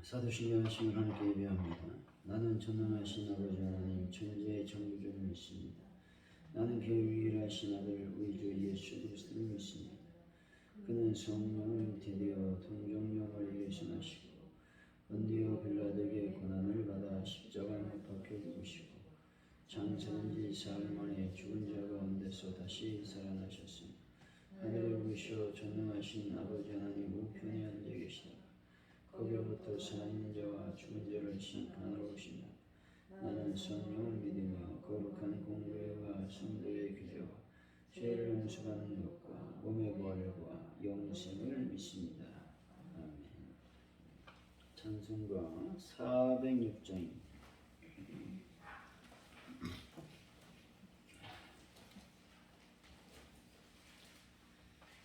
사도신경 하심을 함께 예배합니다. 나는 전능하신 아버지 하나님 천지의 창조주를 믿습니다. 나는 그 유일하신 아들 우리 주 예수 그리스도를 믿습니다. 그는 성령을 잉태되어 동정녀를 예순하시고 본디오 빌라도에게 고난을 받아 십자가에 못 박혀 죽으시고 장사한 지 사흘 만에 죽은 자 가운데서 다시 살아나셨으며 하늘에 오르셔 전능하신 아버지 하나님 우편에 앉아 계시다. 거기로부터 살아있는 자와 죽은 자를 심판하러 오시며 나는 성령을 믿으며 거룩한 공회와 성도의 교제와 죄를 용서받는 것과 몸의 부활과 영생을 믿습니다. 아멘. 찬송가 406장입니다.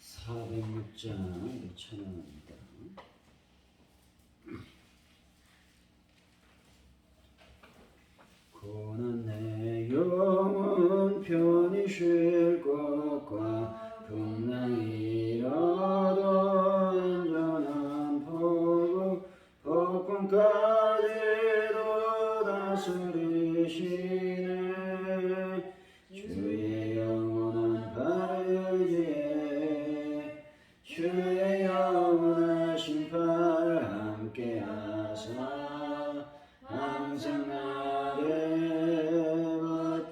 406장 찬양합니다. 고난 내 영혼 편히 쉴 것과 풍랑이라도 안전한 포구 폭풍까지도 다스리시네. 주의 영원한 발의지에 주의 영원하신 팔 함께하사 항상 나를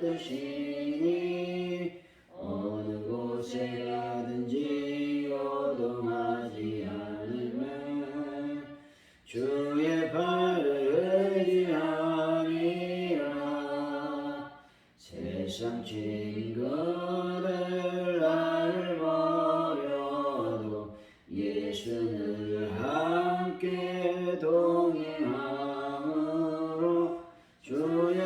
붙드시니 어느 곳에 가든지 요동하지 않으면 주의 발을 의지함이라. 세상 친구들 나를 버려도 예수를 함께 동행함으로 주의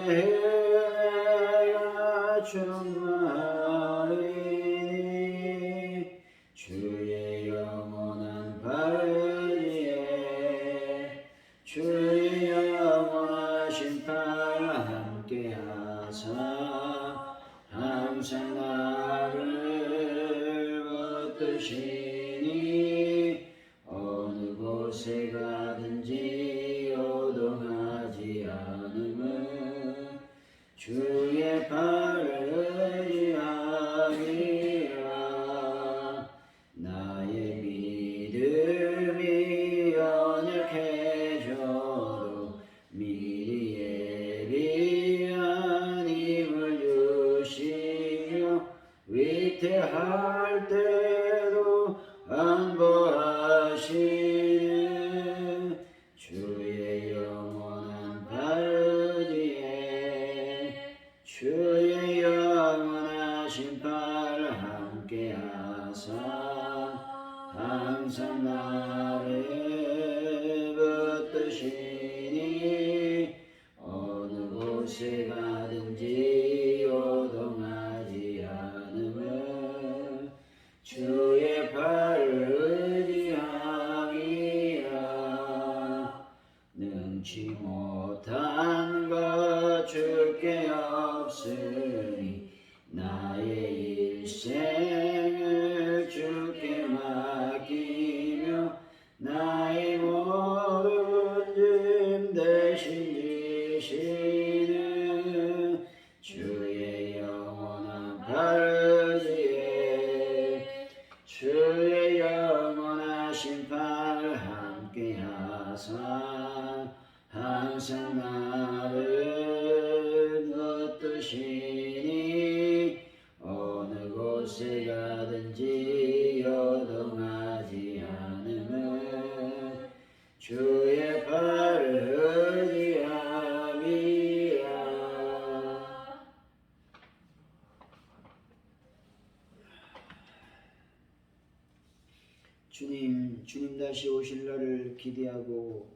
은혜가 충만하리니. 주의 영원한 발의에 주의 영원하신 팔 함께하사 항상 나를 붙드시니 어느 곳에 가든지 요동하지 않으면 주의 발을 의지함이라. 나의 믿음이 연약해져도 미리 예비한 힘을 주시며 위태할 때도 안보하시는 주의 영원한 발의지에 주의 영원하신 팔 함께하사 항상 나를 붙드시니 어느 곳에 가든지 요동하지 않으면 주의 발을 의지함이라. 능치 못한 것 줄게 없으니 나의 일생을 주께 맡기며 나의 모든 짐 대신 지시는 주의 영원한 발의지에 주의 영원하신 팔 함께하사 항상 나를 붙드시니 어느 곳에 가든지 요동하지 않으면 주의 발을 의지함이라. 주님 다시 오실 날을 기대하고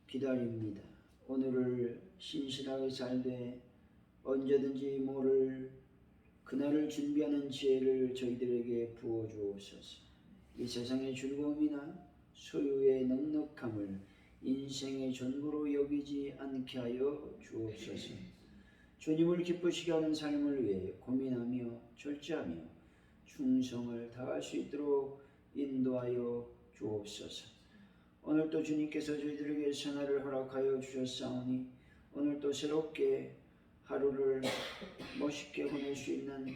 기다립니다. 오늘을 신실하게 살되 언제든지 모를 그날을 준비하는 지혜를 저희들에게 부어 주옵소서. 이 세상의 즐거움이나 소유의 넉넉함을 인생의 전부로 여기지 않게 하여 주옵소서. 주님을 기쁘시게 하는 삶을 위해 고민하며 절제하며 충성을 다할 수 있도록 인도하여 주옵소서. 오늘도 주님께서 저희들에게 새날을 허락하여 주셨사오니 오늘도 새롭게 하루를 멋있게 보낼 수 있는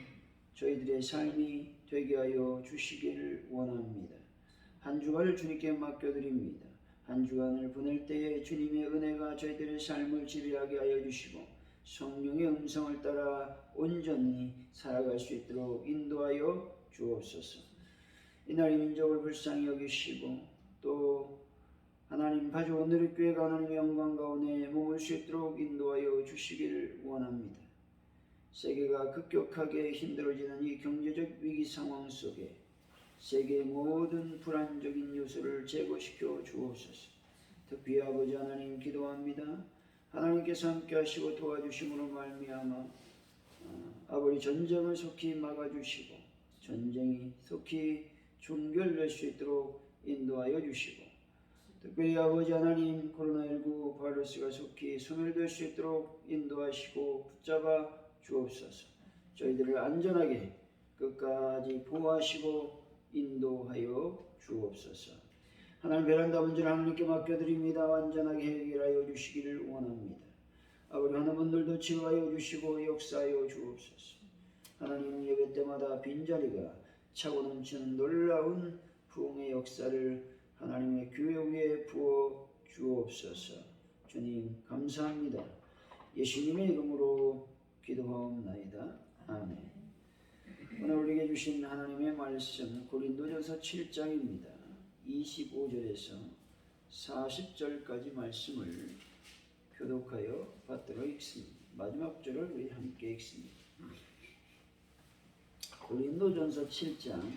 저희들의 삶이 되게 하여 주시기를 원합니다. 한 주간을 주님께 맡겨드립니다. 한 주간을 보낼 때에 주님의 은혜가 저희들의 삶을 지배하게 하여 주시고 성령의 음성을 따라 온전히 살아갈 수 있도록 인도하여 주옵소서. 이날 이 민족을 불쌍히 여기시고 또 하나님 가족 오늘의 교회가 하나님의 영광 가운데 머물 수 있도록 인도하여 주시기를 원합니다. 세계가 급격하게 힘들어지는 이 경제적 위기 상황 속에 세계의 모든 불안적인 요소를 제거시켜 주옵소서. 특히 아버지 하나님 기도합니다. 하나님께서 함께 하시고 도와주심으로 말미암아 아버지 전쟁을 속히 막아주시고 전쟁이 속히 종결될 수 있도록 인도하여 주시고 특별히 아버지 하나님 코로나19 바이러스가 속히 소멸될 수 있도록 인도하시고 붙잡아 주옵소서. 저희들을 안전하게 끝까지 보호하시고 인도하여 주옵소서. 하나님 베란다 문제를 하나님께 맡겨드립니다. 완전하게 해결하여 주시기를 원합니다. 아버지 하는 분들도 치유하여 주시고 역사하여 주옵소서. 하나님 예배 때마다 빈자리가 차고 넘치는 놀라운 부흥의 역사를 하나님의 교회 위에 부어 주옵소서. 주님 감사합니다. 예수님의 이름으로 기도하옵나이다. 아멘. 오늘 우리에게 주신 하나님의 말씀 고린도전서 7장입니다. 25절에서 40절까지 말씀을 교독하여 받도록 읽습니다. 마지막 절을 우리 함께 읽습니다. 고린도전서 7장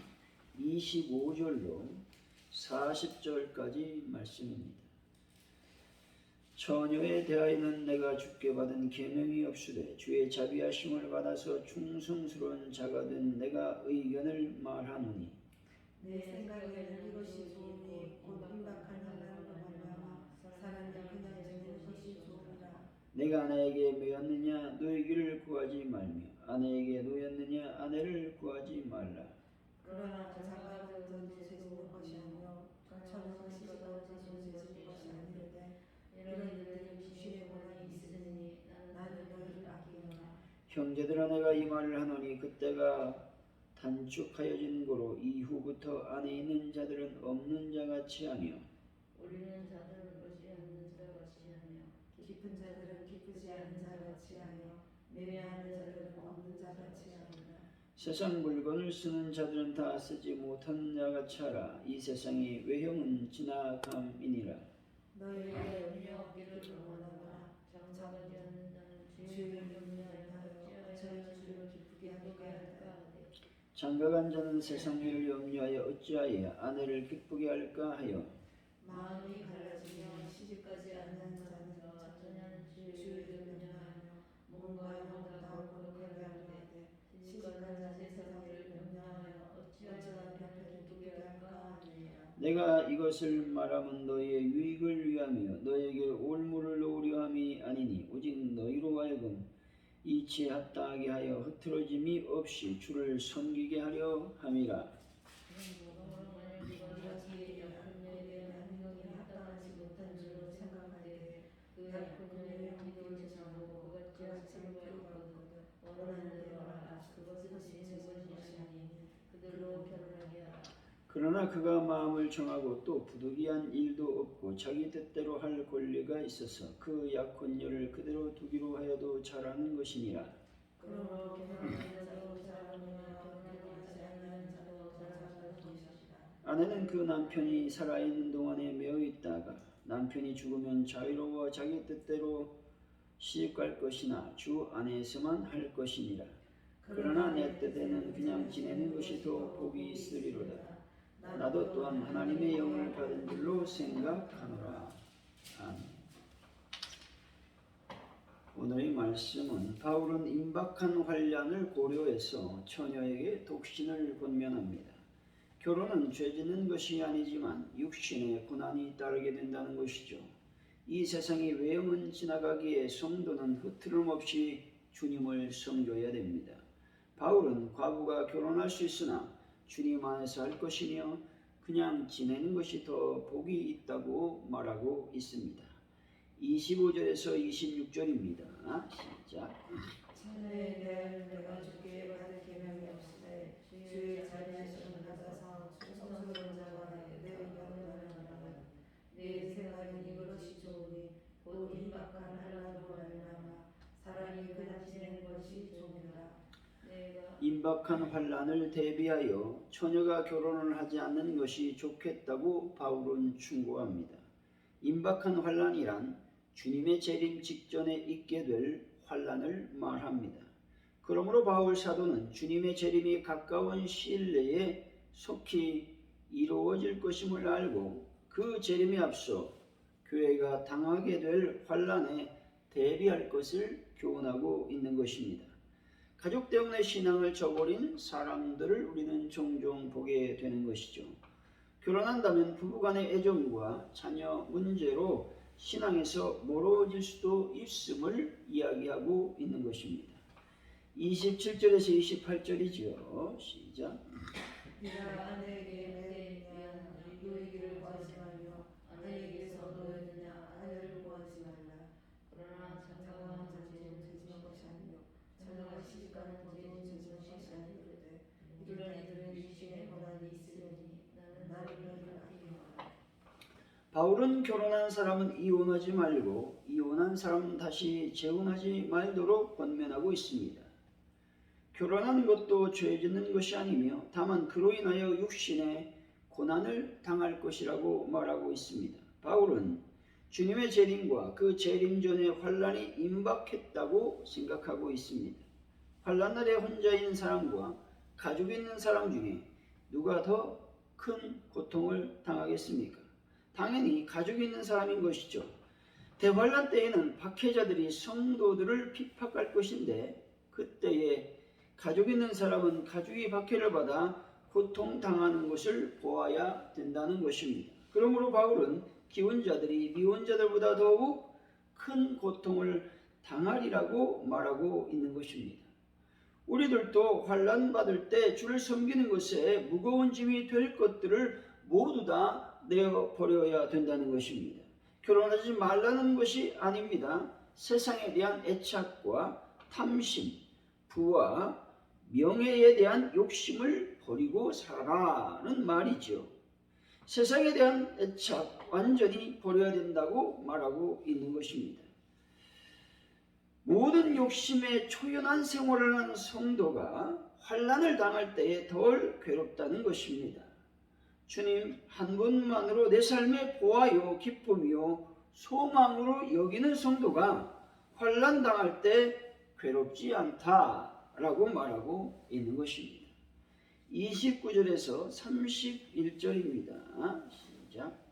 25절로 40절까지 말씀입니다. 처녀에 대하여는 내가 주께 받은 계명이 없으되 주의 자비하심을 받아서 충성스러운 자가 된 내가 의견을 말하노니 내 생각에는 이것이 좋으니 곧 임박한 하나님을 말미암아 사람이 그냥 지내는 것이 좋으라. 내가 아내에게 매였느냐 노이기를 구하지 말며 아내에게 노였느냐 아내를 구하지 말라. 그러나 장가를 던지 세우는 것이 아니요 처녀는 시집을 던지 세우는 것이 아니되 이런 일들은 주의 권한이 있으니 나는 너희를 아끼노라. 형제들아 내가 이 말을 하노니 그때가 단축하여진 고로 이후부터 안에 있는 자들은 없는 자같이 하며 우리는 자들은 오지 않는 자같이 하며 깊은 자들은 깊으지 않은 자같이 하며 매매하는 자들은 없는 자같이 하리라. 세상 물건을 쓰는 자들은 다 쓰지 못하는 자같이 하라. 이 세상의 외형은 지나감이니라. 너희에게 염려 없기를 원하노라. 장가가지 않는 자는 주의 염려하여 어찌하여 주를 기쁘게 할까 하되 장가간 자는 세상 일을 염려하여 어찌하여 아내를 기쁘게 할까 하여 마음이 갈라지며 시집가지 않는 자는 처녀는 주의 염려하며 몸과 영혼을 다 옳게 하되 시집간 자 세상을 염려하여 어찌하여 남편을 기쁘게 할까 하느니라. 내가 이것을 말하면 너희의 유익을 위하며 너희에게 올무를 놓으려 함이 아니니 오직 너희로 하여금 이치에 합당하게 하여 흐트러짐이 없이 주를 섬기게 하려 함이라. 이것이 약한 여에게 행동이 합당하지 못한 줄로 생각하되 그 약한 여의 기도를 제사하고 그것과 참고하거든 원하는 대로 하라. 그것은 지은 것이 아니니 그들로 결혼하게 하라. 그러나 그가 마음을 정하고 또 부득이한 일도 없고 자기 뜻대로 할 권리가 있어서 그 약혼녀를 그대로 두기로 하여도 잘하는 것이니라. 그러므로 결혼하는 자도 잘하느냐 결혼하지 않는 자도 잘하는 것이라. 아내는 그 남편이 살아있는 동안에 매어 있다가 남편이 죽으면 자유로워 자기 뜻대로 시집갈 것이나 주 안에서만 할 것이니라. 그러나 내 뜻에는 그냥 지내는 것이 더 복이 있으리로다. 나도 또한 하나님의 영을 받은 줄로 생각하노라. 아멘. 오늘의 말씀은 바울은 임박한 환란을 고려해서 처녀에게 독신을 권면합니다. 결혼은 죄 짓는 것이 아니지만 육신의 고난이 따르게 된다는 것이죠. 이 세상의 외형은 지나가기에 성도는 흐트름 없이 주님을 섬겨야 됩니다. 바울은 과부가 결혼할 수 있으나 주님 안에서 할 것이며 그냥 지내는 것이 더 복이 있다고 말하고 있습니다. 25절에서 26절입니다. 시작. 천내에 대하여 내가 주께 받을 계명이 없으되 주의 자리에서 낮아서 충성스러운 자가 내 의견을 하나니라. 내 생각은 이것이 좋으니 곧 임박한 환난으로 말미암아 사람이 그냥 지내는 것이 좋으니라. 임박한 환난을 대비하여 처녀가 결혼을 하지 않는 것이 좋겠다고 바울은 충고합니다. 임박한 환난이란 주님의 재림 직전에 있게 될 환난을 말합니다. 그러므로 바울 사도는 주님의 재림이 가까운 시일 내에 속히 이루어질 것임을 알고 그 재림에 앞서 교회가 당하게 될 환난에 대비할 것을 교훈하고 있는 것입니다. 가족 때문에 신앙을 저버린 사람들을 우리는 종종 보게 되는 것이죠. 결혼한다면 부부간의 애정과 자녀 문제로 신앙에서 멀어질 수도 있음을 이야기하고 있는 것입니다. 27절에서 28절이지요. 시작. 네가 아내에게 대한 유익을 구하지 말며 아내에게서 너희느냐 아내를 구하지 말라. 그러나 장가가는 자제는 죄지은 것이 아니요 자녀가 시집가는 자제는 죄지은 것이 아니로되 이런 이들은 육신의 권한이 있으니 나는 너희를 아끼노라. 바울은 결혼한 사람은 이혼하지 말고 이혼한 사람은 다시 재혼하지 말도록 권면하고 있습니다. 결혼하는 것도 죄 짓는 것이 아니며 다만 그로 인하여 육신의 고난을 당할 것이라고 말하고 있습니다. 바울은 주님의 재림과 그 재림 전에 환난이 임박했다고 생각하고 있습니다. 환난날에 혼자인 사람과 가족이 있는 사람 중에 누가 더 큰 고통을 당하겠습니까? 당연히 가족이 있는 사람인 것이죠. 대환란 때에는 박해자들이 성도들을 핍박할 것인데 그때에 가족이 있는 사람은 가족이 박해를 받아 고통당하는 것을 보아야 된다는 것입니다. 그러므로 바울은 기혼자들이 미혼자들보다 더욱 큰 고통을 당하리라고 말하고 있는 것입니다. 우리들도 환난 받을 때 주를 섬기는 것에 무거운 짐이 될 것들을 모두 다 내어버려야 된다는 것입니다. 결혼하지 말라는 것이 아닙니다. 세상에 대한 애착과 탐심, 부와 명예에 대한 욕심을 버리고 살아라는 말이죠. 세상에 대한 애착 완전히 버려야 된다고 말하고 있는 것입니다. 모든 욕심에 초연한 생활을 하는 성도가 환난을 당할 때에 덜 괴롭다는 것입니다. 주님 한 분만으로 내 삶의 보아요 기쁨이요 소망으로 여기는 성도가 환난 당할 때 괴롭지 않다라고 말하고 있는 것입니다. 29절에서 31절입니다. 시작.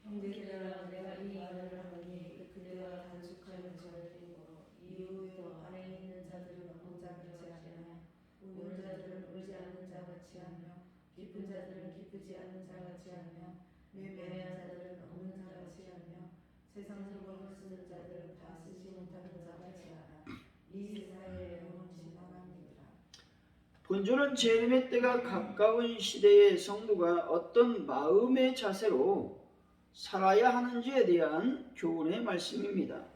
형제들아 내가 이 말을 하노니 그대가 단축하는 자를 이후에도 안에 있는 자들은 없는 자같이 하며 우는 자들은 울지 않는 자같이 하며 기쁜 자들은 기쁘지 않는 자같이 하며 매매한 자들은 없는 자같이 하며 세상 물건을 쓰는 자들은 다 쓰지 못하는 자같이 하라. 이 세상의 영혼은 지나갑니다. 본절은 재림의 때가 가까운 시대의 성도가 어떤 마음의 자세로 살아야 하는지에 대한 교훈의 말씀입니다.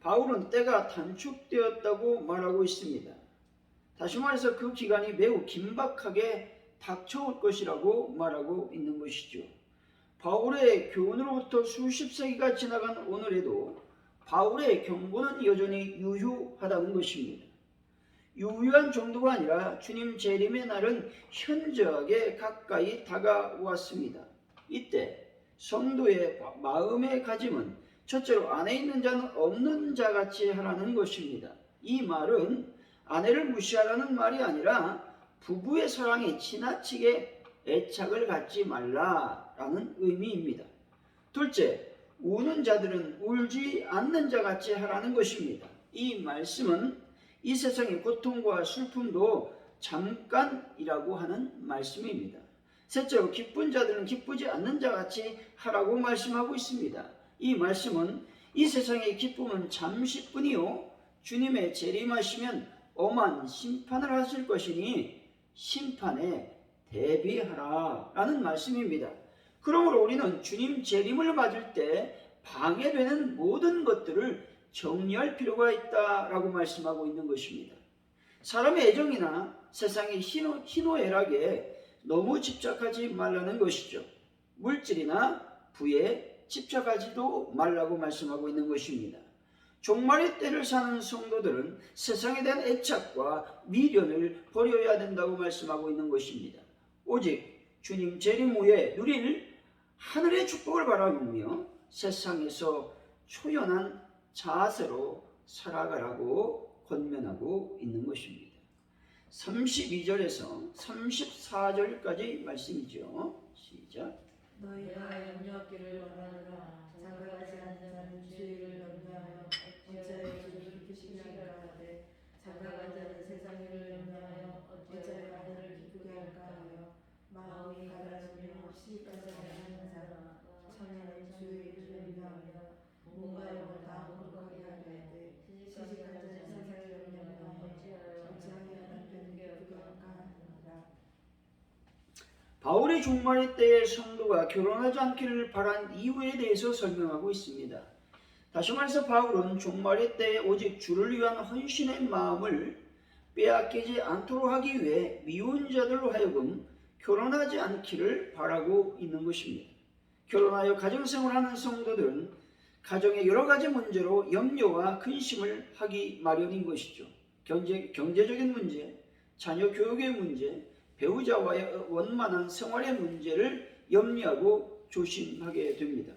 바울은 때가 단축되었다고 말하고 있습니다. 다시 말해서 그 기간이 매우 긴박하게 닥쳐올 것이라고 말하고 있는 것이죠. 바울의 교훈으로부터 수십 세기가 지나간 오늘에도 바울의 경고는 여전히 유효하다는 것입니다. 유효한 정도가 아니라 주님 재림의 날은 현저하게 가까이 다가왔습니다. 이때 성도의 마음의 가짐은 첫째로 안에 있는 자는 없는 자같이 하라는 것입니다. 이 말은 아내를 무시하라는 말이 아니라 부부의 사랑에 지나치게 애착을 갖지 말라라는 의미입니다. 둘째, 우는 자들은 울지 않는 자같이 하라는 것입니다. 이 말씀은 이 세상의 고통과 슬픔도 잠깐이라고 하는 말씀입니다. 셋째로 기쁜 자들은 기쁘지 않는 자같이 하라고 말씀하고 있습니다. 이 말씀은 이 세상의 기쁨은 잠시뿐이요 주님의 재림하시면 엄한 심판을 하실 것이니 심판에 대비하라라는 말씀입니다. 그러므로 우리는 주님 재림을 맞을 때 방해되는 모든 것들을 정리할 필요가 있다라고 말씀하고 있는 것입니다. 사람의 애정이나 세상의 희노애락에 너무 집착하지 말라는 것이죠. 물질이나 부에 집착하지도 말라고 말씀하고 있는 것입니다. 종말의 때를 사는 성도들은 세상에 대한 애착과 미련을 버려야 된다고 말씀하고 있는 것입니다. 오직 주님 재림 후에 누릴 하늘의 축복을 바라보며 세상에서 초연한 자세로 살아가라고 권면하고 있는 것입니다. 32절에서 34절까지 말씀이죠. 시작. 너희가 염려하기를 원하노라. 장가가지 않는 자는 주의를 염려하여 어찌하여 주를 기쁘시게 하되 장가간 자는 세상을 염려하여 어찌하여 하늘을 기쁘게 할까 하여 마음이 가라지며 시집가지 않는 자라. 청년은 주의를 염려하며 몸과 영을 다 거룩하게 하되 시집간 자는 세상을 염려하여 어찌하여 남편을 기쁘게 할까 하느니라. 바울의 종말의 때에 성도가 결혼하지 않기를 바란 이유에 대해서 설명하고 있습니다. 다시 말해서 바울은 종말의 때에 오직 주를 위한 헌신의 마음을 빼앗기지 않도록 하기 위해 미혼자들로 하여금 결혼하지 않기를 바라고 있는 것입니다. 결혼하여 가정생활하는 성도들은 가정의 여러 가지 문제로 염려와 근심을 하기 마련인 것이죠. 경제적인 문제, 자녀 교육의 문제, 배우자와의 원만한 생활의 문제를 염려하고 조심하게 됩니다.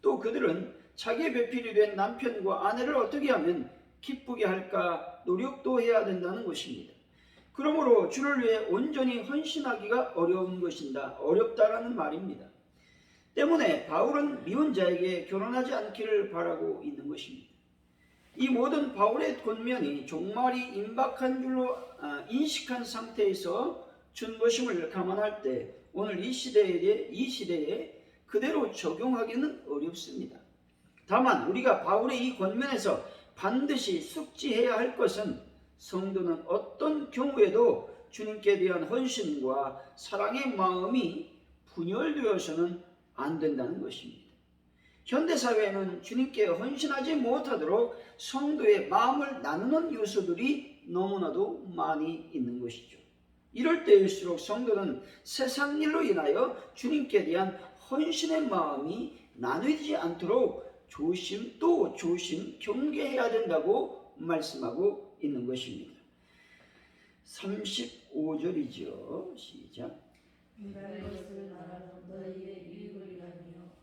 또 그들은 자기의 배필이 된 남편과 아내를 어떻게 하면 기쁘게 할까 노력도 해야 된다는 것입니다. 그러므로 주를 위해 온전히 헌신하기가 어렵다라는 말입니다. 때문에 바울은 미혼자에게 결혼하지 않기를 바라고 있는 것입니다. 이 모든 바울의 권면이 종말이 임박한 줄로 인식한 상태에서 준 것임을 감안할 때 오늘 이 시대에 그대로 적용하기는 어렵습니다. 다만 우리가 바울의 이 권면에서 반드시 숙지해야 할 것은 성도는 어떤 경우에도 주님께 대한 헌신과 사랑의 마음이 분열되어서는 안 된다는 것입니다. 현대사회에는 주님께 헌신하지 못하도록 성도의 마음을 나누는 요소들이 너무나도 많이 있는 것이죠. 이럴 때일수록 성도는 세상 일로 인하여 주님께 대한 헌신의 마음이 나누지 않도록 조심 경계해야 된다고 말씀하고 있는 것입니다. 35절이죠. 시작. 인간의 것을 말하는 너희의 유익을 위하며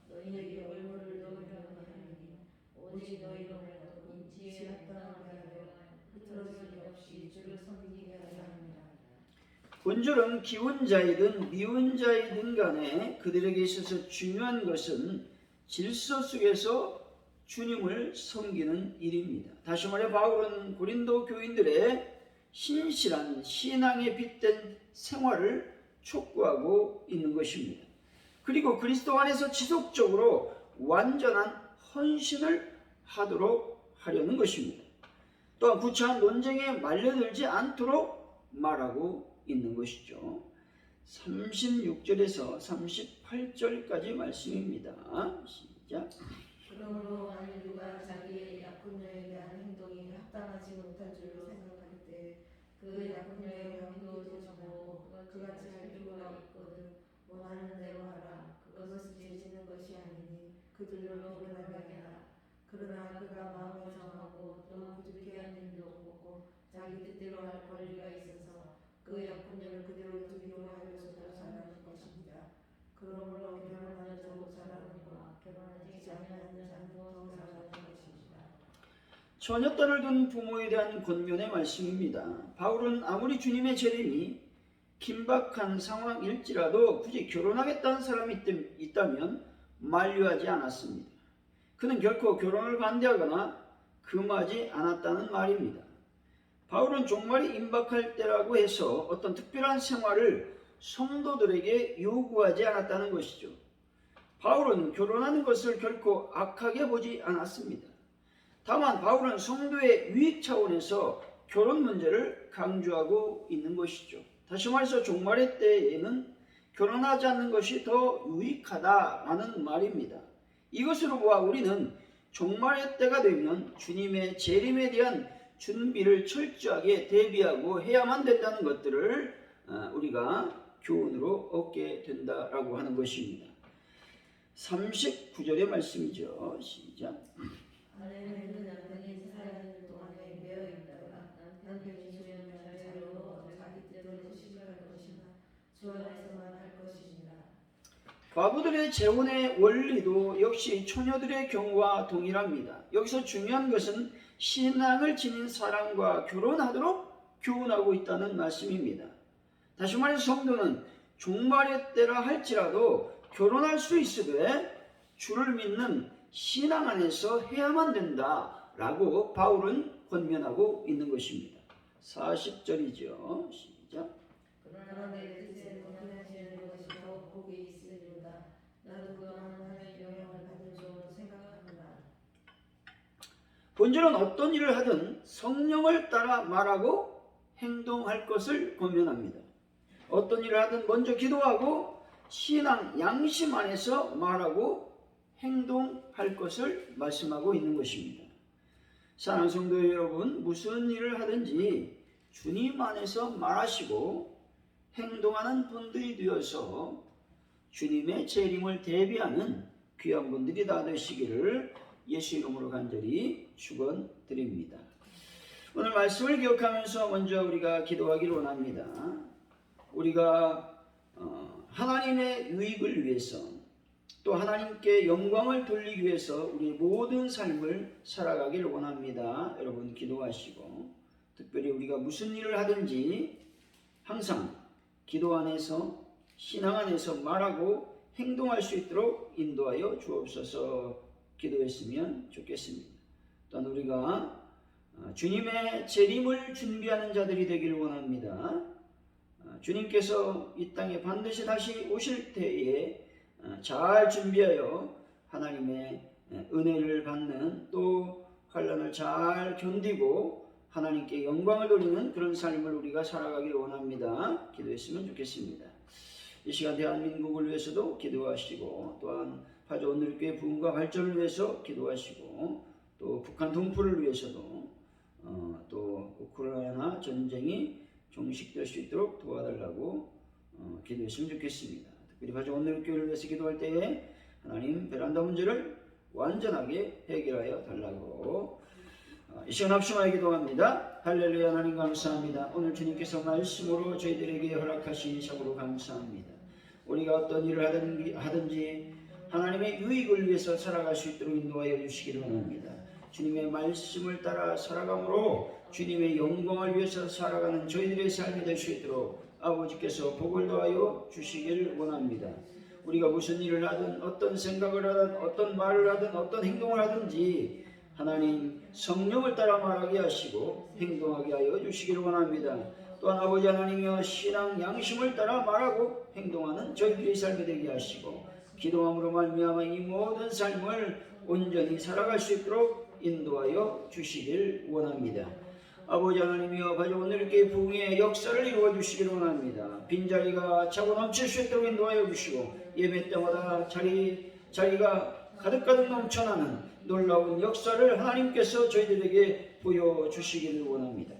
너희에게 얼굴을 넣으려 하나니 오직 너희로 말하고 인지에 합당하게 하여 흐트러짐이 없이 주를 섬기게 하려 합니다. 본절은 기혼자이든 미혼자이든 간에 그들에게 있어서 중요한 것은 질서 속에서 주님을 섬기는 일입니다. 다시 말해 바울은 고린도 교인들의 신실한 신앙에 빗댄 생활을 촉구하고 있는 것입니다. 그리고 그리스도 안에서 지속적으로 완전한 헌신을 하도록 하려는 것입니다. 또한 구차한 논쟁에 말려들지 않도록 말하고 있는 것이죠. 36절에서 38절까지 말씀입니다. 시작. 그러므로 만일 누가 자기의 약혼녀에 대한 행동이 합당하지 못한 줄로 생각할 때 그 약혼녀의 명도 주고 그같이 할 필요가 있거든 원하는 대로 하라. 그것은 죄지는 것이 아니니 그들로 결혼하게 하라. 그러나 그가 마음을 정하고 또 부득이한 일도 없고 자기 뜻대로 할 권리가 있어서 그 약혼녀를 그대로 두기로 하여서도 잘하는 것입니다. 그러므로 결혼하는 자도 잘하는 것, 결혼하지 않는 자도 더 잘하는 것입니다. 처녀딸을 둔 부모에 대한 권면의 말씀입니다. 바울은 아무리 주님의 재림이 긴박한 상황일지라도 굳이 결혼하겠다는 사람이 있다면 만류하지 않았습니다. 그는 결코 결혼을 반대하거나 금하지 않았다는 말입니다. 바울은 종말이 임박할 때라고 해서 어떤 특별한 생활을 성도들에게 요구하지 않았다는 것이죠. 바울은 결혼하는 것을 결코 악하게 보지 않았습니다. 다만 바울은 성도의 유익 차원에서 결혼 문제를 강조하고 있는 것이죠. 다시 말해서 종말의 때에는 결혼하지 않는 것이 더 유익하다라는 말입니다. 이것으로 보아 우리는 종말의 때가 되면 주님의 재림에 대한 준비를 철저하게 대비하고 해야만 된다는 것들을 우리가 교훈으로 얻게 된다라고 하는 것입니다. 39절의 말씀이죠. 시작. 아내는 남편이 살아있는 동안에 매여 있다가 남편이 죽으면 자유로 자기 때로 시집갈 것이나 주 안에서만 할 것이니라. 과부들의 재혼의 원리도 역시 처녀들의 경우와 동일합니다. 여기서 중요한 것은 신앙을 지닌 사람과 결혼하도록 교훈하고 있다는 말씀입니다. 다시 말해서 성도는 종말의 때라 할지라도 결혼할 수 있으되 주를 믿는 신앙 안에서 해야만 된다라고 바울은 권면하고 있는 것입니다. 40절이죠. 시작. 그러나 내 뜻에 동행하시는 것이 더욱 복이 있으리로다. 나도 그동안 하나님의 영향을 받을 줄로 생각하노라. 본절은 어떤 일을 하든 성령을 따라 말하고 행동할 것을 권면합니다. 어떤 일을 하든 먼저 기도하고 신앙 양심 안에서 말하고 행동할 것을 말씀하고 있는 것입니다. 사랑하는 성도 여러분, 무슨 일을 하든지 주님 안에서 말하시고 행동하는 분들이 되어서 주님의 재림을 대비하는 귀한 분들이 다 되시기를 예수 이름으로 간절히 축원드립니다. 오늘 말씀을 기억하면서 먼저 우리가 기도하기를 원합니다. 우리가 하나님의 유익을 위해서 또 하나님께 영광을 돌리기 위해서 우리 모든 삶을 살아가기를 원합니다. 여러분 기도하시고 특별히 우리가 무슨 일을 하든지 항상 기도 안에서 신앙 안에서 말하고 행동할 수 있도록 인도하여 주옵소서 기도했으면 좋겠습니다. 또한 우리가 주님의 재림을 준비하는 자들이 되기를 원합니다. 주님께서 이 땅에 반드시 다시 오실 때에 잘 준비하여 하나님의 은혜를 받는 또 환난을 잘 견디고 하나님께 영광을 돌리는 그런 삶을 우리가 살아가기를 원합니다. 기도했으면 좋겠습니다. 이 시간 대한민국을 위해서도 기도하시고 또한 파주 온누리교회 부흥과 발전을 위해서 기도하시고 또 북한 동포를 위해서도 또 우크라이나 전쟁이 종식될 수 있도록 도와달라고 기도했으면 좋겠습니다. 특별히 파주 온누리교회를 위해서 기도할 때에 하나님 베란다 문제를 완전하게 해결하여 달라고 이 시간 합심하여 기도합니다. 할렐루야. 하나님 감사합니다. 오늘 주님께서 말씀으로 저희들에게 허락하신 샷으로 감사합니다. 우리가 어떤 일을 하든지 하나님의 유익을 위해서 살아갈 수 있도록 인도하여 주시기를 원합니다. 주님의 말씀을 따라 살아감으로 주님의 영광을 위해서 살아가는 저희들의 삶이 될 수 있도록 아버지께서 복을 더하여 주시기를 원합니다. 우리가 무슨 일을 하든 어떤 생각을 하든 어떤 말을 하든 어떤 행동을 하든지 하나님 성령을 따라 말하게 하시고 행동하게 하여 주시기를 원합니다. 또한 아버지 하나님이여 신앙 양심을 따라 말하고 행동하는 저희들의 삶이 되게 하시고 기도함으로 말미암아 이 모든 삶을 온전히 살아갈 수 있도록 인도하여 주시길 원합니다. 아버지 하나님이여 파주 온누리교회 부흥의 역사를 이루어 주시기를 원합니다. 빈자리가 차고 넘칠 수 있도록 인도하여 주시고 예배 때마다 자리가 가득가득 넘쳐나는 놀라운 역사를 하나님께서 저희들에게 보여주시기를 원합니다.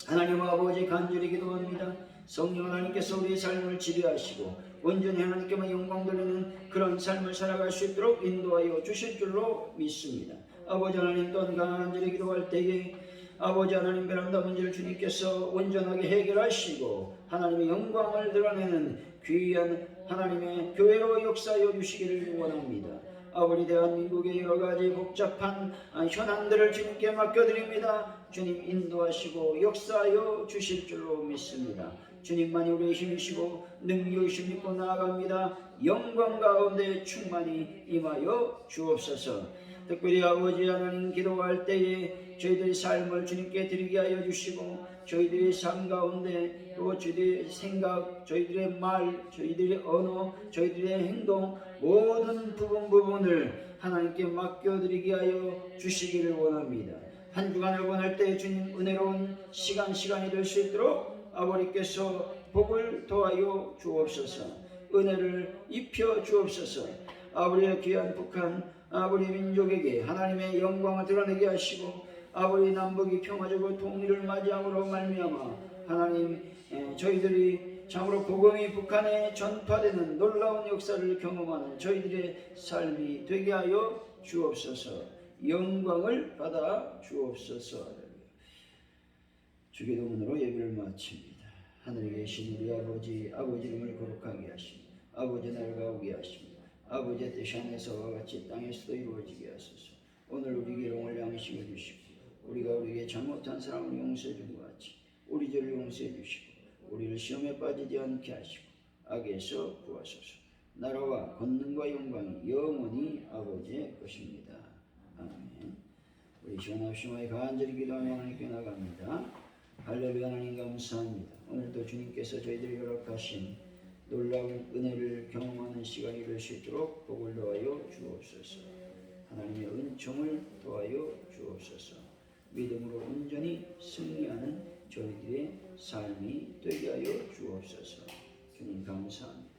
하나님 아버지 간절히 기도합니다. 성령 하나님께서 우리의 삶을 지배하시고 온전히 하나님께만 영광 돌리는 그런 삶을 살아갈 수 있도록 인도하여 주실 줄로 믿습니다. 아버지 하나님 또한 간절히 기도할 때에 아버지 하나님 베란다 문제를 주님께서 온전하게 해결하시고 하나님의 영광을 드러내는 귀한 하나님의 교회로 역사하여 주시기를 원합니다. 아버지 대한민국의 여러가지 복잡한 현안들을 주님께 맡겨드립니다. 주님 인도하시고 역사하여 주실 줄로 믿습니다. 주님만이 우리의 힘이시고 능력이신 믿고 나아갑니다. 영광 가운데 충만히 임하여 주옵소서. 특별히 아버지 하나님 기도할 때에 저희들의 삶을 주님께 드리게 하여 주시고 저희들의 삶 가운데 또 저희들의 생각, 저희들의 말, 저희들의 언어, 저희들의 행동 모든 부분을 하나님께 맡겨드리게 하여 주시기를 원합니다. 한 주간을 보낼 때 주님 은혜로운 시간이 될 수 있도록 아버지께서 복을 더하여 주옵소서. 은혜를 입혀 주옵소서. 아버지의 귀한 북한 아버지 민족에게 하나님의 영광을 드러내게 하시고 아버지 남북이 평화적으로 통일을 맞이함으로 말미암아 하나님 저희들이 참으로 복음이 북한에 전파되는 놀라운 역사를 경험하는 저희들의 삶이 되게 하여 주옵소서. 영광을 받아 주옵소서. 주기도문으로 예배를 마칩니다. 하늘에 계신 우리 아버지 이름을 거룩하게 하시고 아버지 나라가 오게 하시고 아버지의 뜻이 하늘에서와 같이 땅에서도 이루어지게 하소서. 오늘 우리에게 일용할 양식을 주시고 우리가 우리에게 잘못한 사람을 용서해 준 것 같이 우리 죄를 용서해 주시고 우리를 시험에 빠지지 않게 하시고 악에서 구하소서. 나라와 권능과 영광이 영원히 아버지의 것입니다. 아멘. 우리 시원합시마에 간절히 기도하며 하나님께 나갑니다. 할렐루야. 하나님 감사합니다. 오늘도 주님께서 저희들이 허락하신 놀라운 은혜를 경험하는 시간이 될 수 있도록 복을 더하여 주옵소서. 하나님의 은총을 더하여 주옵소서. 믿음으로 온전히 승리하는 저희들의 삶이 되게 하여 주옵소서. 주님 감사합니다.